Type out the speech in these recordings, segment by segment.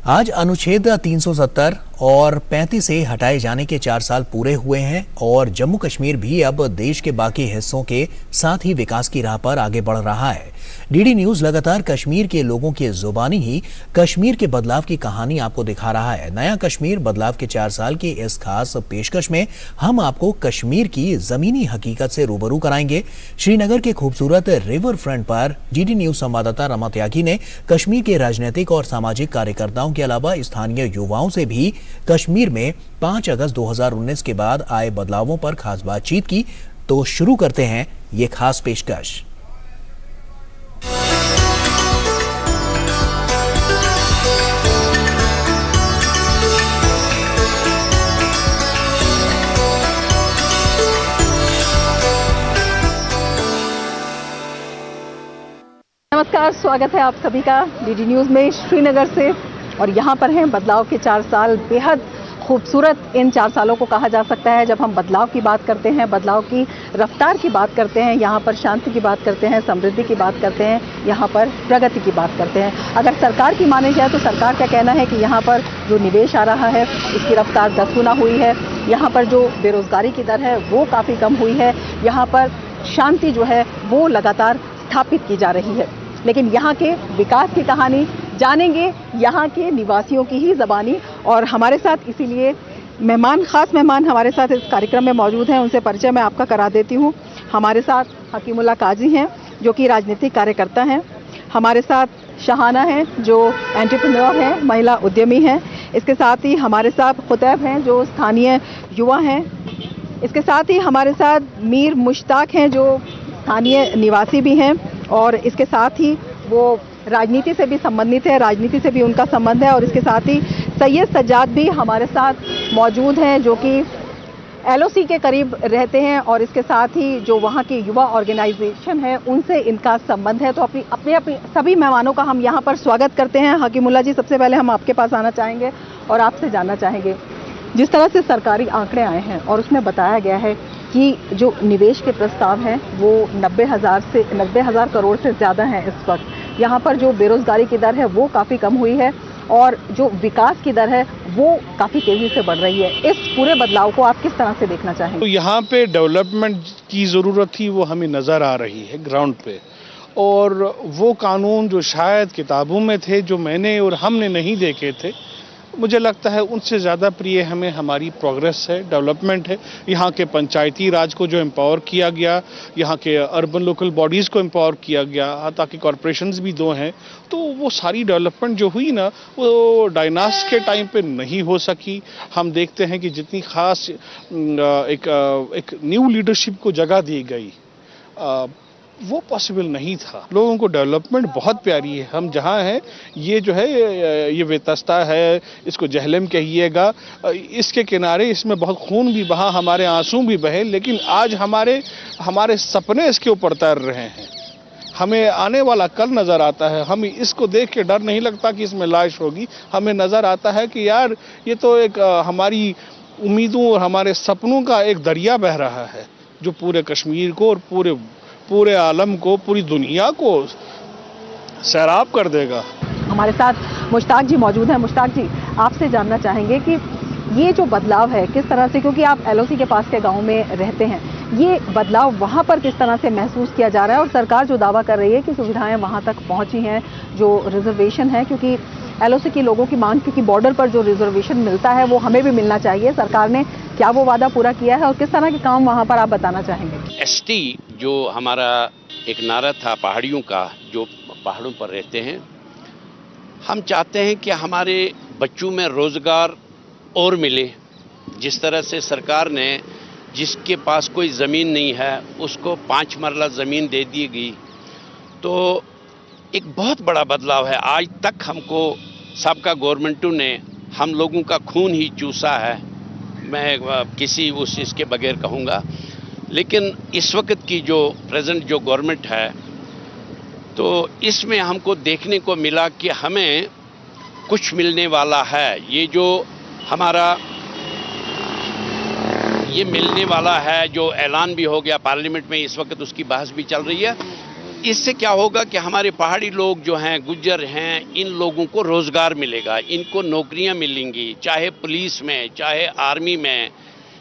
आज अनुच्छेद 370 और 35 से हटाए जाने के 4 साल पूरे हुए हैं और जम्मू कश्मीर भी अब देश के बाकी हिस्सों के साथ ही विकास की राह पर आगे बढ़ रहा है। डीडी न्यूज लगातार कश्मीर के लोगों की जुबानी ही कश्मीर के बदलाव की कहानी आपको दिखा रहा है। नया कश्मीर बदलाव के 4 साल की इस खास पेशकश में हम आपको कश्मीर की जमीनी हकीकत से रूबरू कराएंगे। श्रीनगर के खूबसूरत रिवर फ्रंट पर डीडी न्यूज संवाददाता रमा त्यागी ने कश्मीर के राजनीतिक और सामाजिक कार्यकर्ताओं के अलावा स्थानीय युवाओं से भी कश्मीर में 5 अगस्त 2019 के बाद आए बदलावों पर खास बातचीत की। तो शुरू करते हैं ये खास पेशकश। नमस्कार, स्वागत है आप सभी का डीडी न्यूज में श्रीनगर से। और यहाँ पर हैं बदलाव के 4 साल। बेहद खूबसूरत इन 4 सालों को कहा जा सकता है। जब हम बदलाव की बात करते हैं, बदलाव की रफ्तार की बात करते हैं, यहाँ पर शांति की बात करते हैं, समृद्धि की बात करते हैं, यहाँ पर प्रगति की बात करते हैं। अगर सरकार की माने जाए तो सरकार का कहना है कि यहाँ पर जो निवेश आ रहा है उसकी रफ्तार 10 गुना हुई है। यहाँ पर जो बेरोजगारी की दर है वो काफ़ी कम हुई है। यहाँ पर शांति जो है वो लगातार स्थापित की जा रही है। लेकिन यहाँ के विकास की कहानी जानेंगे यहाँ के निवासियों की ही ज़बानी। और हमारे साथ इसीलिए खास मेहमान हमारे साथ इस कार्यक्रम में मौजूद हैं। उनसे परिचय मैं आपका करा देती हूँ। हमारे साथ हकीमुल्ला काजी हैं जो कि राजनीतिक कार्यकर्ता हैं। हमारे साथ शहाना हैं जो एंटरप्रेन्योर हैं, महिला उद्यमी हैं। इसके साथ ही हमारे साथ खुतैब हैं जो स्थानीय युवा हैं। इसके साथ ही हमारे साथ मीर मुश्ताक हैं जो स्थानीय निवासी भी हैं। और इसके साथ ही वो राजनीति से भी संबंधित है, राजनीति से भी उनका संबंध है। और इसके साथ ही सैयद सज्जाद भी हमारे साथ मौजूद हैं जो कि एलओसी के करीब रहते हैं। और इसके साथ ही जो वहाँ की युवा ऑर्गेनाइजेशन है उनसे इनका संबंध है। तो अपने सभी मेहमानों का हम यहाँ पर स्वागत करते हैं। हकीमुल्ला जी, सबसे पहले हम आपके पास आना चाहेंगे और आपसे जानना चाहेंगे, जिस तरह से सरकारी आंकड़े आए हैं और उसमें बताया गया है कि जो निवेश के प्रस्ताव हैं वो 90,000 करोड़ से ज़्यादा हैं इस वक्त। यहाँ पर जो बेरोजगारी की दर है वो काफ़ी कम हुई है और जो विकास की दर है वो काफ़ी तेज़ी से बढ़ रही है। इस पूरे बदलाव को आप किस तरह से देखना चाहेंगे? तो यहाँ पे डेवलपमेंट की ज़रूरत थी वो हमें नज़र आ रही है ग्राउंड पे। और वो कानून जो शायद किताबों में थे, जो मैंने और हमने नहीं देखे थे, मुझे लगता है उनसे ज़्यादा प्रिय हमें हमारी प्रोग्रेस है, डेवलपमेंट है। यहाँ के पंचायती राज को जो एम्पावर किया गया, यहाँ के अर्बन लोकल बॉडीज़ को एम्पावर किया गया, ताकि कॉरपोरेशंस भी 2 हैं, तो वो सारी डेवलपमेंट जो हुई ना वो डायनास के टाइम पे नहीं हो सकी। हम देखते हैं कि जितनी खास एक न्यू लीडरशिप को जगह दी गई वो पॉसिबल नहीं था। लोगों को डेवलपमेंट बहुत प्यारी है। हम जहाँ हैं, ये जो है ये वेतस्ता है, इसको जहलम कहिएगा, इसके किनारे इसमें बहुत खून भी बहा, हमारे आंसू भी बहे, लेकिन आज हमारे सपने इसके ऊपर तैर रहे हैं। हमें आने वाला कल नज़र आता है। हमें इसको देख के डर नहीं लगता कि इसमें लाश होगी। हमें नज़र आता है कि यार ये तो एक हमारी उम्मीदों और हमारे सपनों का एक दरिया बह रहा है जो पूरे कश्मीर को और पूरे आलम को, पूरी दुनिया को सैराब कर देगा। हमारे साथ मुश्ताक जी मौजूद हैं। मुश्ताक जी, आपसे जानना चाहेंगे कि ये जो बदलाव है किस तरह से, क्योंकि आप एलओसी के पास के गांव में रहते हैं, ये बदलाव वहाँ पर किस तरह से महसूस किया जा रहा है? और सरकार जो दावा कर रही है कि सुविधाएं वहाँ तक पहुँची हैं, जो रिजर्वेशन है, क्योंकि एलओसी के लोगों की मांग, क्योंकि बॉर्डर पर जो रिजर्वेशन मिलता है वो हमें भी मिलना चाहिए, सरकार ने क्या वो वादा पूरा किया है और किस तरह के काम वहाँ पर आप बताना चाहेंगे? एसटी जो हमारा एक नारा था पहाड़ियों का, जो पहाड़ों पर रहते हैं, हम चाहते हैं कि हमारे बच्चों में रोज़गार और मिले। जिस तरह से सरकार ने जिसके पास कोई ज़मीन नहीं है उसको 5 मरला ज़मीन दे दी गई, तो एक बहुत बड़ा बदलाव है। आज तक हमको सबका गवर्नमेंटों ने हम लोगों का खून ही चूसा है, मैं किसी उस चीज़ के बगैर कहूँगा। लेकिन इस वक्त की जो प्रेजेंट जो गवर्नमेंट है, तो इसमें हमको देखने को मिला कि हमें कुछ मिलने वाला है। ये जो हमारा ये मिलने वाला है, जो ऐलान भी हो गया पार्लियामेंट में, इस वक्त उसकी बहस भी चल रही है। इससे क्या होगा कि हमारे पहाड़ी लोग जो हैं, गुज्जर हैं, इन लोगों को रोज़गार मिलेगा, इनको नौकरियां मिलेंगी, चाहे पुलिस में, चाहे आर्मी में,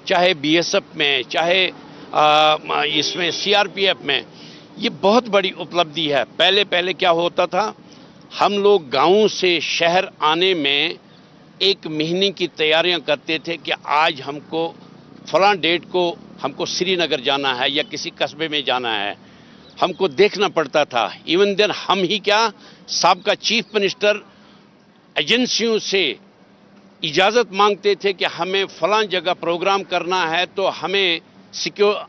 चाहे बीएसएफ में, चाहे इसमें सीआरपीएफ में। ये बहुत बड़ी उपलब्धि है। पहले क्या होता था, हम लोग गाँव से शहर आने में 1 महीने की तैयारियां करते थे कि आज हमको फलां डेट को हमको श्रीनगर जाना है या किसी कस्बे में जाना है, हमको देखना पड़ता था। इवन देन हम ही क्या, साबका चीफ मिनिस्टर एजेंसियों से इजाज़त मांगते थे कि हमें फलां जगह प्रोग्राम करना है तो हमें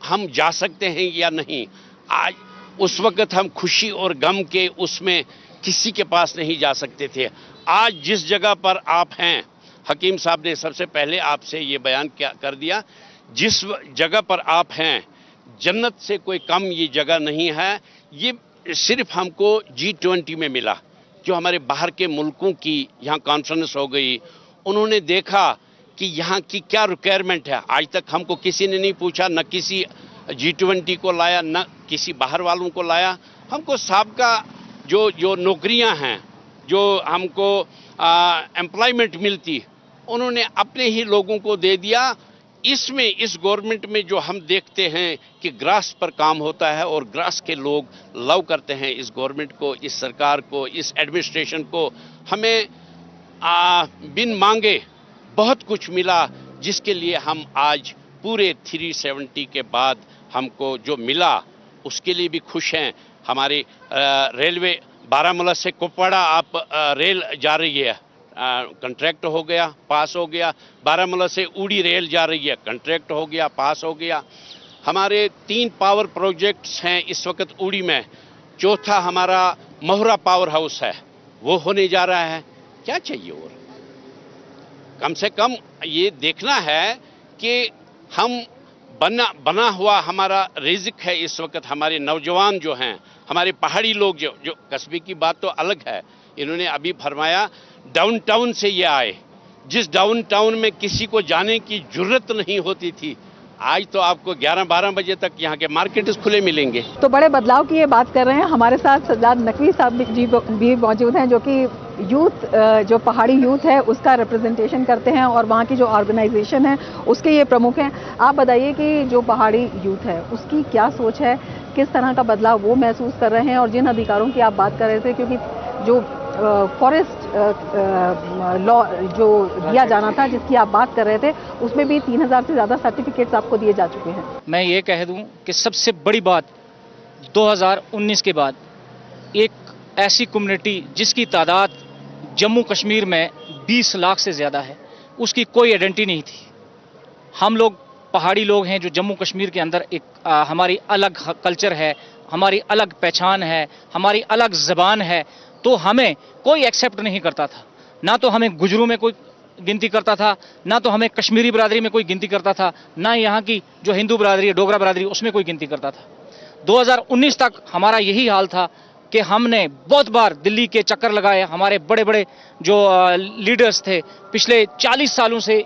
हम जा सकते हैं या नहीं। आज उस वक़्त हम खुशी और गम के उसमें किसी के पास नहीं जा सकते थे। आज जिस जगह पर आप हैं, हकीम साहब ने सबसे पहले आपसे ये बयान कर दिया, जिस जगह पर आप हैं जन्नत से कोई कम ये जगह नहीं है। ये सिर्फ हमको G20 में मिला, जो हमारे बाहर के मुल्कों की यहाँ कॉन्फ्रेंस हो गई, उन्होंने देखा कि यहाँ की क्या रिक्वायरमेंट है। आज तक हमको किसी ने नहीं पूछा, न किसी G20 को लाया, न किसी बाहर वालों को लाया। हमको साबका जो नौकरियाँ हैं, जो हमको एम्प्लॉयमेंट मिलती, उन्होंने अपने ही लोगों को दे दिया। इसमें इस गवर्नमेंट में जो हम देखते हैं कि ग्रास पर काम होता है और ग्रास के लोग लव करते हैं इस गवर्नमेंट को, इस सरकार को, इस एडमिनिस्ट्रेशन को। हमें बिन मांगे बहुत कुछ मिला, जिसके लिए हम आज पूरे 370 के बाद हमको जो मिला उसके लिए भी खुश हैं। हमारी रेलवे बारामूला से कुपवाड़ा आप रेल जा रही है, कॉन्ट्रैक्ट हो गया, पास हो गया। बारामूला से उड़ी रेल जा रही है, कॉन्ट्रैक्ट हो गया, पास हो गया। हमारे 3 पावर प्रोजेक्ट्स हैं इस वक्त उड़ी में। चौथा हमारा मोहरा पावर हाउस है, वो होने जा रहा है। क्या चाहिए और? कम से कम ये देखना है कि हम बना हुआ हमारा रिज़्क है इस वक्त। हमारे नौजवान जो हैं, हमारे पहाड़ी लोग जो कस्बे की बात तो अलग है, इन्होंने अभी फरमाया डाउनटाउन से ये आए। जिस डाउनटाउन में किसी को जाने की जरूरत नहीं होती थी, आज तो आपको 11-12 बजे तक यहाँ के मार्केट खुले मिलेंगे। तो बड़े बदलाव की ये बात कर रहे हैं। हमारे साथ सज्जाद नकवी साहब जी भी मौजूद हैं, जो कि यूथ, जो पहाड़ी यूथ है उसका रिप्रेजेंटेशन करते हैं और वहाँ की जो ऑर्गेनाइजेशन है उसके ये प्रमुख हैं। आप बताइए कि जो पहाड़ी यूथ है उसकी क्या सोच है, किस तरह का बदलाव वो महसूस कर रहे हैं, और जिन अधिकारों की आप बात कर रहे थे, क्योंकि जो फॉरेस्ट लॉ जो दिया जाना था जिसकी आप बात कर रहे थे, उसमें भी 3000 से ज़्यादा सर्टिफिकेट्स आपको दिए जा चुके हैं। मैं ये कह दूं कि सबसे बड़ी बात 2019 के बाद एक ऐसी कम्युनिटी जिसकी तादाद जम्मू कश्मीर में 20 लाख से ज़्यादा है, उसकी कोई आइडेंटिटी नहीं थी। हम लोग पहाड़ी लोग हैं जो जम्मू कश्मीर के अंदर एक हमारी अलग कल्चर है, हमारी अलग पहचान है, हमारी अलग ज़बान है, तो हमें कोई एक्सेप्ट नहीं करता था। ना तो हमें गुजरों में कोई गिनती करता था, ना तो हमें कश्मीरी बरादरी में कोई गिनती करता था, ना यहाँ की जो हिंदू बरादरी है, डोगरा बरादरी, उसमें कोई गिनती करता था। 2019 तक हमारा यही हाल था कि हमने बहुत बार दिल्ली के चक्कर लगाए। हमारे बड़े बड़े जो लीडर्स थे, पिछले 40 सालों से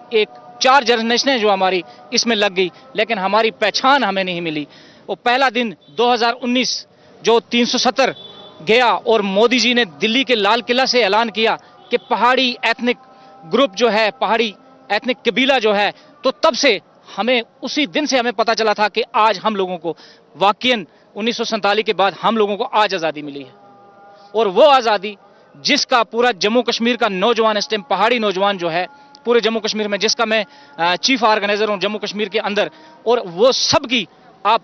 4 जनरेशनें जो हमारी इसमें लग गई, लेकिन हमारी पहचान हमें नहीं मिली। वो पहला दिन 2019 जो 370 गया और मोदी जी ने दिल्ली के लाल किला से ऐलान किया कि पहाड़ी एथनिक ग्रुप जो है, पहाड़ी एथनिक कबीला जो है, तो तब से हमें उसी दिन से हमें पता चला था कि आज हम लोगों को वाकईन 1947 के बाद हम लोगों को आज आज़ादी मिली है। और वो आज़ादी जिसका पूरा जम्मू कश्मीर का नौजवान, इस टाइम पहाड़ी नौजवान जो है पूरे जम्मू कश्मीर में, जिसका मैं चीफ ऑर्गेनाइजर हूँ जम्मू कश्मीर के अंदर, और वो सब की आप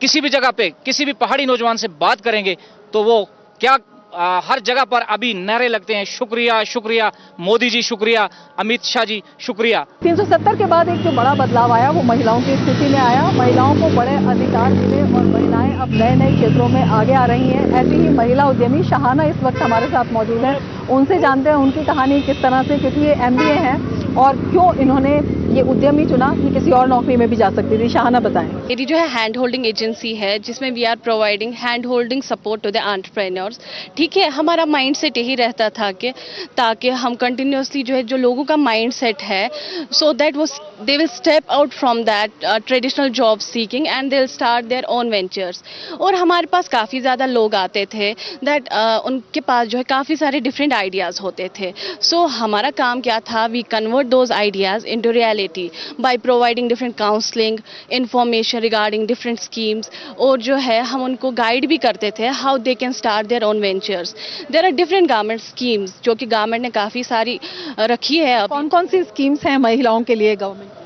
किसी भी जगह पे किसी भी पहाड़ी नौजवान से बात करेंगे तो वो क्या हर जगह पर अभी नारे लगते हैं, शुक्रिया शुक्रिया मोदी जी, शुक्रिया अमित शाह जी, शुक्रिया। 370 के बाद एक जो बड़ा बदलाव आया वो महिलाओं की स्थिति में आया। महिलाओं को बड़े अधिकार मिले और महिलाएं अब नए नए क्षेत्रों में आगे आ रही हैं। ऐसी ही महिला उद्यमी शाहाना इस वक्त हमारे साथ मौजूद है। उनसे जानते हैं उनकी कहानी किस तरह से, क्योंकि ये MBA हैं और क्यों इन्होंने ये उद्यमी चुना कि किसी और नौकरी में भी जा सकती थी? शाहाना बताएं। मेरी जो है हैंड होल्डिंग एजेंसी है, जिसमें we are providing hand holding support to the entrepreneurs. ठीक है, हमारा माइंड सेट यही रहता था कि ताकि हम कंटिन्यूसली जो है, जो लोगों का माइंड सेट है, सो दैट वो they will step out from that traditional job seeking and they will start their own ventures. और हमारे पास काफ़ी ज़्यादा लोग आते थे दैट उनके पास जो है काफ़ी सारे डिफरेंट आइडियाज़ होते थे। सो हमारा काम क्या था, we convert those ideas into reality by providing different counselling, information regarding different schemes, और जो है हम उनको गाइड भी करते थे how they can start their own ventures. There are different government schemes जो कि गवर्नमेंट ने काफ़ी सारी रखी है। कौन कौन सी स्कीम्स हैं महिलाओं के लिए गवर्नमेंट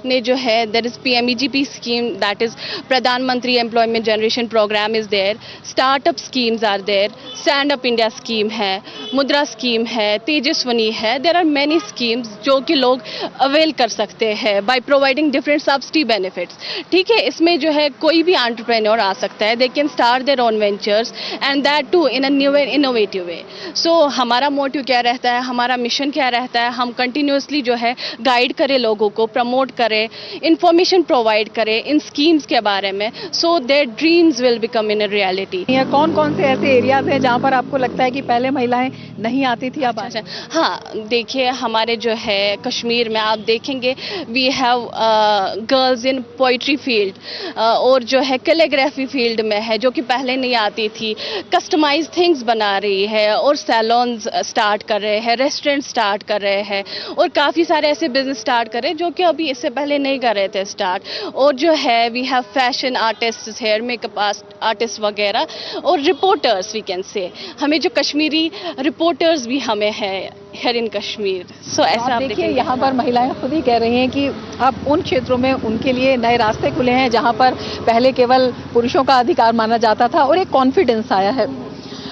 ने जो है, there is PMEGP scheme, that is Pradhan Mantri employment generation programme is there, startup schemes are there, stand up India scheme है, मुद्रा स्कीम है, तेजस्वनी है। देयर आर मेनी स्कीम्स जो कि लोग अवेल कर सकते हैं bye providing different subsidy benefits. ठीक है, इसमें जो है कोई भी एंटरप्रेन्योर आ सकता है, they can start their own ventures and that too in a new and innovative way. So हमारा मोटिव क्या रहता है, हमारा मिशन क्या रहता है, हम कंटिन्यूसली जो है गाइड करें लोगों को, प्रमोट करें, इंफॉर्मेशन प्रोवाइड करें इन स्कीम्स के बारे में, so their dreams will become in a reality. कौन कौन से ऐसे एरियाज हैं जहां पर आपको लगता है कि पहले महिलाएं नहीं आती थी, अब अच्छा, हाँ, देखिए हमारे जो है कश्मीर में आप देखेंगे we have girls in poetry field और जो है कैलीग्राफी फील्ड में है, जो कि पहले नहीं आती थी, कस्टमाइज थिंग्स बना रही है और सैलून्स स्टार्ट कर रहे हैं, रेस्टोरेंट स्टार्ट कर रहे हैं और काफ़ी सारे ऐसे बिजनेस स्टार्ट कर रहे हैं जो कि अभी इससे पहले नहीं कर रहे थे स्टार्ट। और जो है we have fashion artist, hair makeup artist वगैरह, और रिपोर्टर्स वी कैन से, हमें जो कश्मीरी रिपोर्टर्स भी हमें है हियर इन कश्मीर। सो ऐसा आप देखिए यहाँ पर महिलाएं खुद ही कह रही हैं कि अब उन क्षेत्रों में उनके लिए नए रास्ते खुले हैं जहाँ पर पहले केवल पुरुषों का अधिकार माना जाता था और एक कॉन्फिडेंस आया है।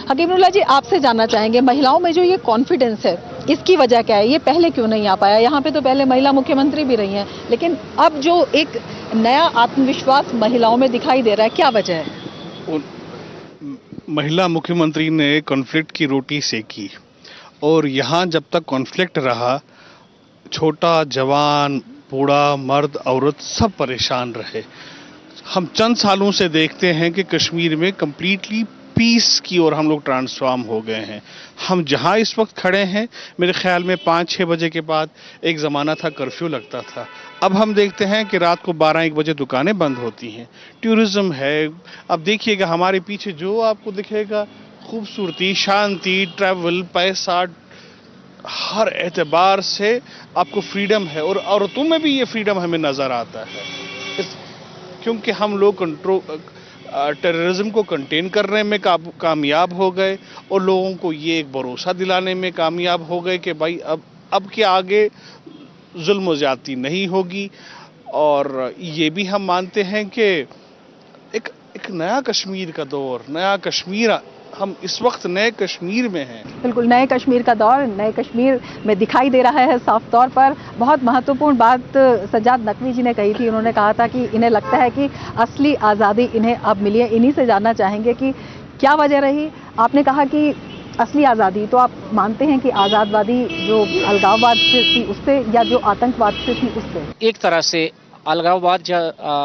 हकीमुल्लाह जी, आपसे जानना चाहेंगे महिलाओं में जो ये कॉन्फिडेंस है, इसकी वजह क्या है? ये पहले क्यों नहीं आ पाया? यहाँ पे तो पहले महिला मुख्यमंत्री भी रही हैं, लेकिन अब जो एक नया आत्मविश्वास महिलाओं में दिखाई दे रहा है, क्या वजह है? महिला मुख्यमंत्री ने कॉन्फ्लिक्ट की रोटी सेकी और यहाँ जब तक कॉन्फ्लिक्ट रहा, छोटा जवान बूढ़ा मर्द औरत सब परेशान रहे। हम चंद सालों से देखते हैं कि कश्मीर में कंप्लीटली पीस की ओर हम लोग ट्रांसफॉर्म हो गए हैं। हम जहां इस वक्त खड़े हैं, मेरे ख्याल में 5-6 बजे के बाद एक ज़माना था कर्फ्यू लगता था, अब हम देखते हैं कि रात को 12-1 बजे दुकानें बंद होती हैं। टूरिज्म है, अब देखिएगा हमारे पीछे जो आपको दिखेगा, खूबसूरती, शांति, ट्रैवल, पैसा, हर एतबार से आपको फ्रीडम है और औरतों में भी ये फ्रीडम हमें नज़र आता है, क्योंकि हम लोग टेररिज्म को कंटेन करने में कामयाब हो गए और लोगों को ये एक भरोसा दिलाने में कामयाब हो गए कि भाई अब के आगे जुल्म ज़्यादती नहीं होगी। और ये भी हम मानते हैं कि एक नया कश्मीर का दौर, नया कश्मीर, हम इस वक्त नए कश्मीर में हैं। बिल्कुल नए कश्मीर का दौर नए कश्मीर में दिखाई दे रहा है साफ तौर पर। बहुत महत्वपूर्ण बात सज्जाद नकवी जी ने कही थी, उन्होंने कहा था कि इन्हें लगता है कि असली आज़ादी इन्हें अब मिली है। इन्हीं से जानना चाहेंगे कि क्या वजह रही। आपने कहा कि असली आज़ादी, तो आप मानते हैं कि आज़ादवादी जो अलगाववाद से थी उससे, या जो आतंकवाद से थी उससे? एक तरह से अलगाववाद या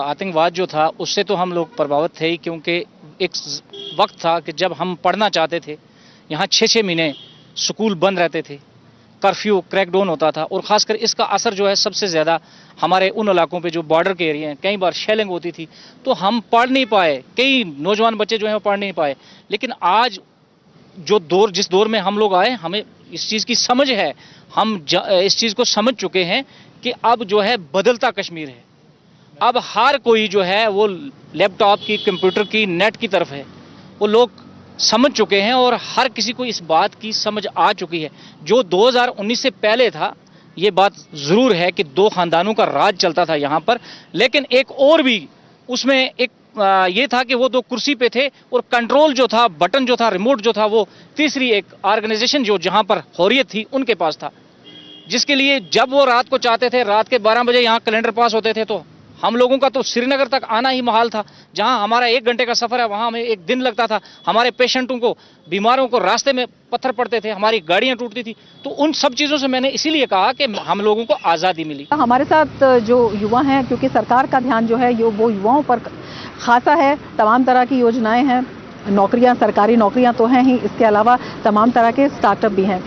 आतंकवाद जो था उससे तो हम लोग प्रभावित थे ही, क्योंकि एक वक्त था कि जब हम पढ़ना चाहते थे, यहाँ 6-6 महीने स्कूल बंद रहते थे, कर्फ्यू क्रैकडाउन होता था और ख़ासकर इसका असर जो है सबसे ज़्यादा हमारे उन इलाकों पे जो बॉर्डर के एरिया हैं, कई बार शेलिंग होती थी तो हम पढ़ नहीं पाए, कई नौजवान बच्चे जो हैं वो पढ़ नहीं पाए। लेकिन आज जो दौर, जिस दौर में हम लोग आए, हमें इस चीज़ की समझ है, हम इस चीज़ को समझ चुके हैं कि अब जो है बदलता कश्मीर है। अब हर कोई जो है वो लैपटॉप की, कंप्यूटर की, नेट की तरफ है, वो लोग समझ चुके हैं और हर किसी को इस बात की समझ आ चुकी है। जो 2019 से पहले था, ये बात ज़रूर है कि 2 खानदानों का राज चलता था यहाँ पर, लेकिन एक और भी उसमें एक ये था कि वो 2 कुर्सी पे थे और कंट्रोल जो था, बटन जो था, रिमोट जो था, वो तीसरी एक ऑर्गेनाइजेशन जो जहाँ पर हुर्रियत थी उनके पास था, जिसके लिए जब वो रात को चाहते थे, रात के 12 बजे यहाँ कैलेंडर पास होते थे तो हम लोगों का तो श्रीनगर तक आना ही मुहाल था, जहां हमारा 1 घंटे का सफर है वहां हमें 1 दिन लगता था। हमारे पेशेंटों को, बीमारों को रास्ते में पत्थर पड़ते थे, हमारी गाड़ियां टूटती थी। तो उन सब चीजों से मैंने इसीलिए कहा कि हम लोगों को आज़ादी मिली। हमारे साथ जो युवा हैं, क्योंकि सरकार का ध्यान जो है वो युवाओं पर खासा है, तमाम तरह की योजनाएं हैं, नौकरियां, सरकारी नौकरियां तो हैं ही, इसके अलावा तमाम तरह के स्टार्टअप भी हैं।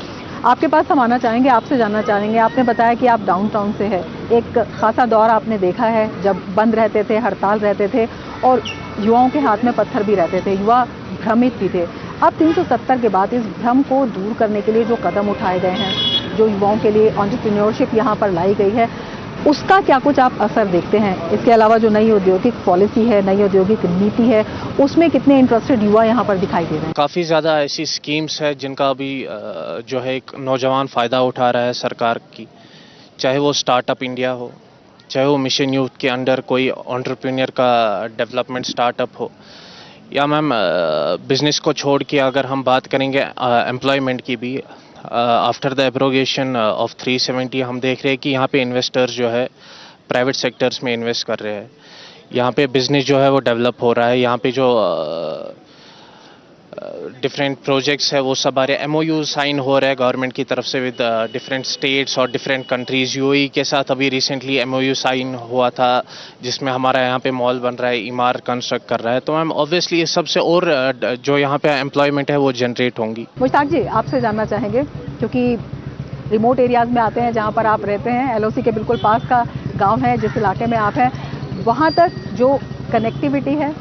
आपके पास हम आना चाहेंगे, आपसे जानना चाहेंगे, आपने बताया कि आप डाउनटाउन से है, एक खासा दौर आपने देखा है जब बंद रहते थे, हड़ताल रहते थे और युवाओं के हाथ में पत्थर भी रहते थे, युवा भ्रमित भी थे। अब 370 के बाद इस भ्रम को दूर करने के लिए जो कदम उठाए गए हैं, जो युवाओं के लिए एंटरप्रेन्योरशिप यहाँ पर लाई गई है, उसका क्या कुछ आप असर देखते हैं? इसके अलावा जो नई औद्योगिक पॉलिसी है, नई औद्योगिक नीति है, उसमें कितने इंटरेस्टेड युवा यहाँ पर दिखाई दे रहे हैं? काफ़ी ज़्यादा ऐसी स्कीम्स है जिनका अभी जो है एक नौजवान फ़ायदा उठा रहा है सरकार की, चाहे वो स्टार्टअप इंडिया हो, चाहे वो मिशन यूथ के अंडर कोई एंटरप्रेन्योर का डेवलपमेंट स्टार्टअप हो, या मैम बिजनेस को छोड़ के अगर हम बात करेंगे एम्प्लॉयमेंट की भी, आफ्टर द एब्रोगेशन ऑफ 370 हम देख रहे हैं कि यहाँ पे इन्वेस्टर्स जो है प्राइवेट सेक्टर्स में इन्वेस्ट कर रहे हैं, यहाँ पे बिजनेस जो है वो डेवलप हो रहा है, यहाँ पे जो डिफरेंट प्रोजेक्ट्स है वो सब आ रहे हैं, MOU साइन हो रहा है गवर्नमेंट की तरफ से विद डिफरेंट स्टेट्स और डिफरेंट कंट्रीज। UAE के साथ अभी रिसेंटली MOU साइन हुआ था जिसमें हमारा यहाँ पे मॉल बन रहा है, इमार कंस्ट्रक्ट कर रहा है। तो मैम ऑब्वियसली ये सबसे और जो यहाँ पे एम्प्लॉयमेंट है वो जनरेट होंगी। मुश्ताक जी, आपसे जानना चाहेंगे, क्योंकि रिमोट एरियाज में आते हैं जहाँ पर आप रहते हैं, LOC के बिल्कुल पास का गाँव है जिस इलाके में आप हैं, वहाँ तक जो कनेक्टिविटी है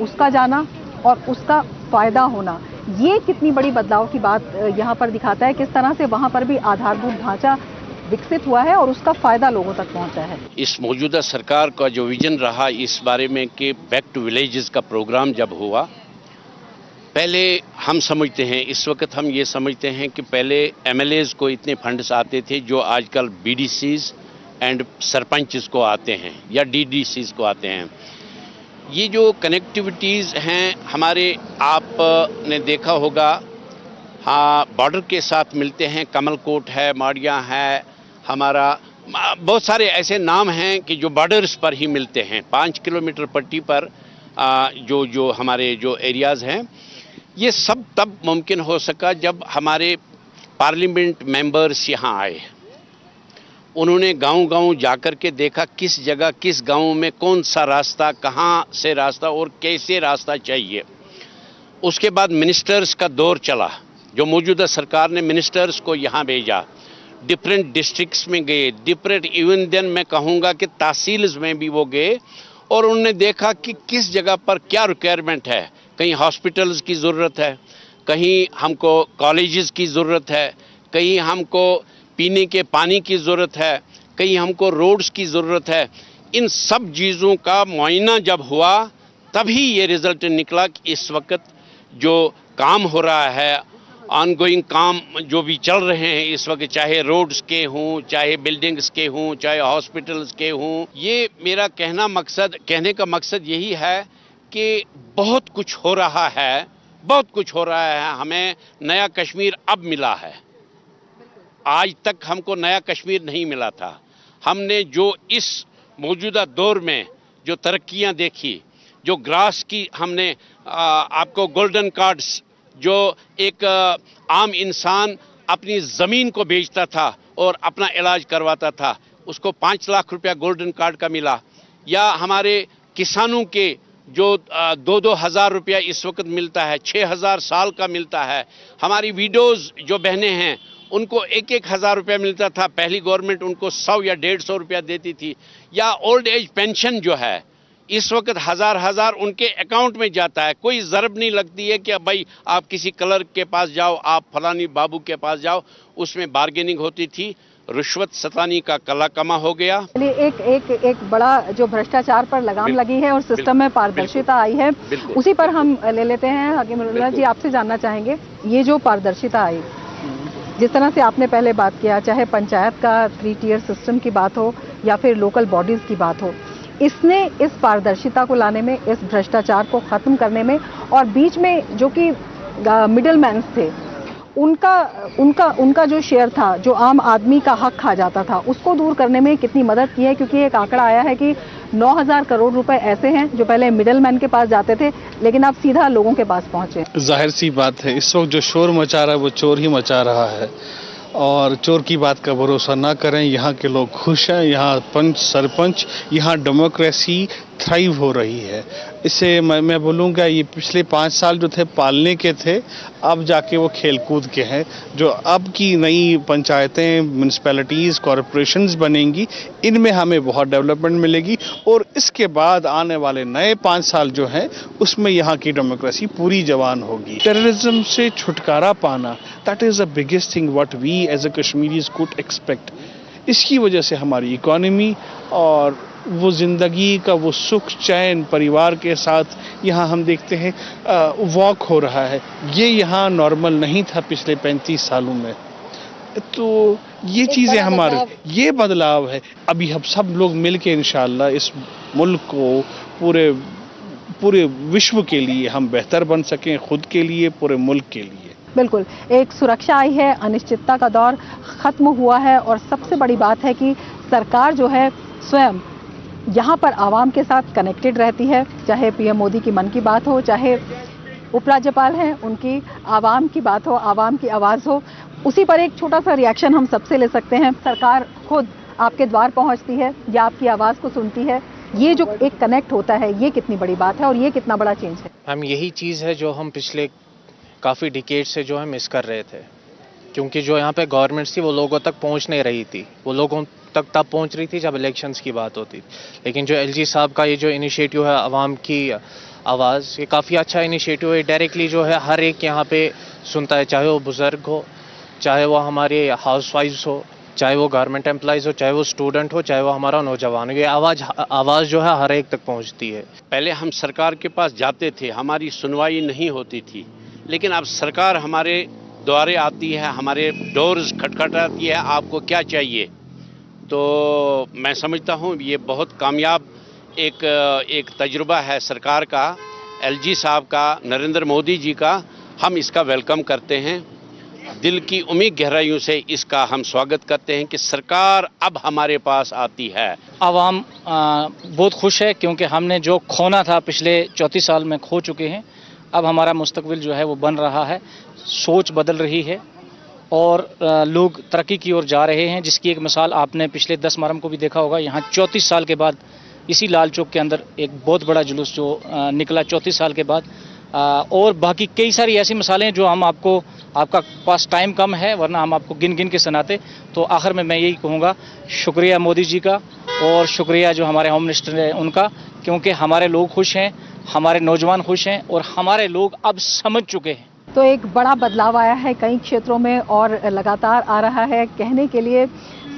उसका जाना और उसका फ़ायदा होना, ये कितनी बड़ी बदलाव की बात यहाँ पर दिखाता है? किस तरह से वहाँ पर भी आधारभूत ढांचा विकसित हुआ है और उसका फ़ायदा लोगों तक पहुँचा है? इस मौजूदा सरकार का जो विजन रहा इस बारे में कि बैक टू विलेजेस का प्रोग्राम जब हुआ, पहले हम समझते हैं, इस वक्त हम ये समझते हैं कि पहले MLAs को इतने फंड्स आते थे जो आजकल BDCs एंड सरपंच को आते हैं या DDCs को आते हैं। ये जो कनेक्टिविटीज़ हैं हमारे, आपने देखा होगा, हाँ, बॉर्डर के साथ मिलते हैं, कमलकोट है, माड़ियाँ है, हमारा बहुत सारे ऐसे नाम हैं कि जो बॉर्डर्स पर ही मिलते हैं। 5 किलोमीटर पट्टी पर जो हमारे जो एरियाज़ हैं, ये सब तब मुमकिन हो सका जब हमारे पार्लियामेंट मेंबर्स यहाँ आए। उन्होंने गांव-गांव जाकर के देखा किस जगह, किस गांव में कौन सा रास्ता, कहां से रास्ता और कैसे रास्ता चाहिए। उसके बाद मिनिस्टर्स का दौर चला, जो मौजूदा सरकार ने मिनिस्टर्स को यहां भेजा, डिफरेंट डिस्ट्रिक्ट्स में गए, डिफरेंट, इवन देन मैं कहूँगा कि तहसील्स में भी वो गए और उन्होंने देखा कि किस जगह पर क्या रिक्वायरमेंट है। कहीं हॉस्पिटल्स की ज़रूरत है, कहीं हमको कॉलेजेस की ज़रूरत है, कहीं हमको पीने के पानी की ज़रूरत है, कहीं हमको रोड्स की ज़रूरत है। इन सब चीज़ों का मुआयना जब हुआ तभी ये रिज़ल्ट निकला कि इस वक्त जो काम हो रहा है, ऑनगोइंग काम जो भी चल रहे हैं इस वक्त, चाहे रोड्स के हों, चाहे बिल्डिंग्स के हों, चाहे हॉस्पिटल्स के हों, ये मेरा कहने का मकसद यही है कि बहुत कुछ हो रहा है, बहुत कुछ हो रहा है। हमें नया कश्मीर अब मिला है, आज तक हमको नया कश्मीर नहीं मिला था। हमने जो इस मौजूदा दौर में जो तरक्कियां देखी, जो ग्रास की हमने आपको गोल्डन कार्ड्स, जो एक आम इंसान अपनी ज़मीन को बेचता था और अपना इलाज करवाता था, उसको 5 लाख रुपया गोल्डन कार्ड का मिला, या हमारे किसानों के जो 2-2 हज़ार रुपया इस वक्त मिलता है, 6,000 साल का मिलता है। हमारी विडोज़ जो बहनें हैं उनको 1-1 हज़ार रुपया मिलता था, पहली गवर्नमेंट उनको 100 या 150 रुपया देती थी। या ओल्ड एज पेंशन जो है इस वक्त हज़ार उनके अकाउंट में जाता है। कोई ज़रब नहीं लगती है कि भाई आप किसी क्लर्क के पास जाओ, आप फलानी बाबू के पास जाओ, उसमें बार्गेनिंग होती थी। रिश्वत सतानी का कला कमा हो गया। एक बड़ा जो भ्रष्टाचार पर लगाम लगी है और सिस्टम में पारदर्शिता आई है, उसी पर हम ले लेते हैं। हकीमुल्लाह जी, आपसे जानना चाहेंगे, ये जो पारदर्शिता आई, जिस तरह से आपने पहले बात किया, चाहे पंचायत का 3 टियर सिस्टम की बात हो या फिर लोकल बॉडीज़ की बात हो, इसने इस पारदर्शिता को लाने में, इस भ्रष्टाचार को ख़त्म करने में और बीच में जो कि मिडल मैन्स थे उनका जो शेयर था, जो आम आदमी का हक खा जाता था, उसको दूर करने में कितनी मदद की है? क्योंकि एक आंकड़ा आया है कि 9,000 करोड़ रुपए ऐसे हैं जो पहले मिडिल मैन के पास जाते थे, लेकिन अब सीधा लोगों के पास पहुंचे। जाहिर सी बात है, इस वक्त जो शोर मचा रहा है वो चोर ही मचा रहा है, और चोर की बात का भरोसा ना करें। यहाँ के लोग खुश हैं, यहाँ पंच सरपंच, यहाँ डेमोक्रेसी थ्राइव हो रही है। इसे मैं बोलूँगा ये पिछले 5 साल जो थे पालने के थे, अब जाके वो खेलकूद के हैं। जो अब की नई पंचायतें, म्यूनसिपैलिटीज़, कॉरपोरेशंस बनेंगी, इनमें हमें बहुत डेवलपमेंट मिलेगी, और इसके बाद आने वाले नए 5 साल जो हैं उसमें यहाँ की डेमोक्रेसी पूरी जवान होगी। टेररिज्म से छुटकारा पाना, that is the biggest thing what we as a Kashmiris could expect. इसकी वजह से हमारी इकोनॉमी और वो ज़िंदगी का वो सुख चैन परिवार के साथ यहाँ हम देखते हैं वॉक हो रहा है, ये यहाँ नॉर्मल नहीं था पिछले 35 सालों में। तो ये चीज़ें हमारे, ये बदलाव है। अभी हम सब लोग मिल के इंशाअल्लाह इस मुल्क को पूरे विश्व के लिए हम बेहतर बन सकें, खुद के लिए, पूरे मुल्क के लिए। बिल्कुल, एक सुरक्षा आई है, अनिश्चितता का दौर खत्म हुआ है, और सबसे बड़ी बात है कि सरकार जो है स्वयं यहाँ पर आवाम के साथ कनेक्टेड रहती है। चाहे पीएम मोदी की मन की बात हो, चाहे उपराज्यपाल हैं उनकी आवाम की बात हो, आवाम की आवाज़ हो। उसी पर एक छोटा सा रिएक्शन हम सबसे ले सकते हैं। सरकार खुद आपके द्वार पहुँचती है या आपकी आवाज़ को सुनती है, ये जो एक कनेक्ट होता है, ये कितनी बड़ी बात है और ये कितना बड़ा चेंज है। हम यही चीज़ है जो हम पिछले काफ़ी डिकेड से जो है मिस कर रहे थे, क्योंकि जो यहाँ पे गवर्नमेंट थी वो लोगों तक पहुँच नहीं रही थी। वो लोगों तक तब पहुँच रही थी जब इलेक्शंस की बात होती थी। लेकिन जो एलजी साहब का ये जो इनिशिएटिव है आवाम की आवाज़, ये काफ़ी अच्छा इनिशिएटिव है। डायरेक्टली जो है हर एक यहाँ पे सुनता है, चाहे वो बुज़ुर्ग हो, चाहे वो हमारे हाउसवाइफ्स हो, चाहे वो गवर्नमेंट एम्प्लॉइज़ हो, चाहे वो स्टूडेंट हो, चाहे वो हमारा नौजवान हो। ये आवाज़ जो है हर एक तक पहुँचती है। पहले हम सरकार के पास जाते थे, हमारी सुनवाई नहीं होती थी, लेकिन अब सरकार हमारे द्वारे आती है, हमारे डोर्स खटखटाती है, आपको क्या चाहिए। तो मैं समझता हूँ ये बहुत कामयाब एक तजुर्बा है सरकार का, एलजी साहब का, नरेंद्र मोदी जी का। हम इसका वेलकम करते हैं, दिल की उम्मीद गहराइयों से इसका हम स्वागत करते हैं कि सरकार अब हमारे पास आती है। आवाम बहुत खुश है, क्योंकि हमने जो खोना था पिछले 34 साल में खो चुके हैं। अब हमारा मुस्तकबिल जो है वो बन रहा है, सोच बदल रही है और लोग तरक्की की ओर जा रहे हैं, जिसकी एक मिसाल आपने पिछले 10 मुहर्रम को भी देखा होगा। यहाँ 34 साल के बाद इसी लाल चौक के अंदर एक बहुत बड़ा जुलूस जो निकला 34 साल के बाद, और बाकी कई सारी ऐसी मिसालें जो हम आपका पास टाइम कम है, वरना हम आपको गिन गिन के सुनाते। तो आखिर में मैं यही कहूँगा, शुक्रिया मोदी जी का और शुक्रिया जो हमारे होम मिनिस्टर हैं उनका, क्योंकि हमारे लोग खुश हैं, हमारे नौजवान खुश हैं और हमारे लोग अब समझ चुके हैं। तो एक बड़ा बदलाव आया है कई क्षेत्रों में और लगातार आ रहा है। कहने के लिए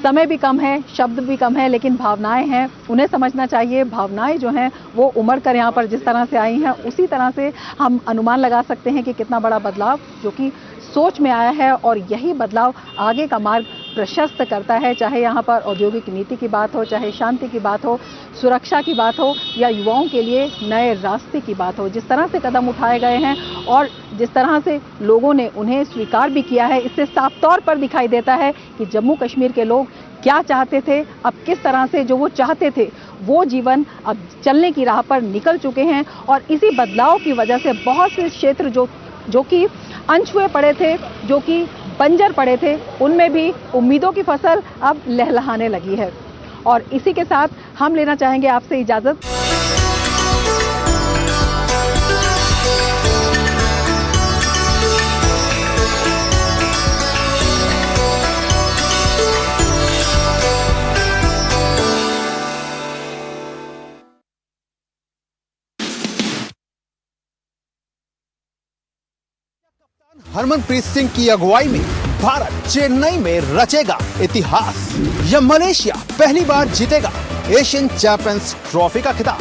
समय भी कम है, शब्द भी कम है, लेकिन भावनाएं हैं, उन्हें समझना चाहिए। भावनाएं जो हैं वो उमड़ कर यहाँ पर जिस तरह से आई हैं, उसी तरह से हम अनुमान लगा सकते हैं कि कितना बड़ा बदलाव जो कि सोच में आया है, और यही बदलाव आगे का मार्ग प्रशस्त करता है। चाहे यहाँ पर औद्योगिक नीति की बात हो, चाहे शांति की बात हो, सुरक्षा की बात हो, या युवाओं के लिए नए रास्ते की बात हो। जिस तरह से कदम उठाए गए हैं और जिस तरह से लोगों ने उन्हें स्वीकार भी किया है, इससे साफ तौर पर दिखाई देता है कि जम्मू कश्मीर के लोग क्या चाहते थे, अब किस तरह से जो वो चाहते थे वो जीवन अब चलने की राह पर निकल चुके हैं। और इसी बदलाव की वजह से बहुत से क्षेत्र जो कि अनछुए पड़े थे, जो कि बंजर पड़े थे, उनमें भी उम्मीदों की फसल अब लहलहाने लगी है। और इसी के साथ हम लेना चाहेंगे आपसे इजाजत। हरमनप्रीत सिंह की अगुवाई में भारत चेन्नई में रचेगा इतिहास। यह मलेशिया पहली बार जीतेगा एशियन चैंपियंस ट्रॉफी का खिताब।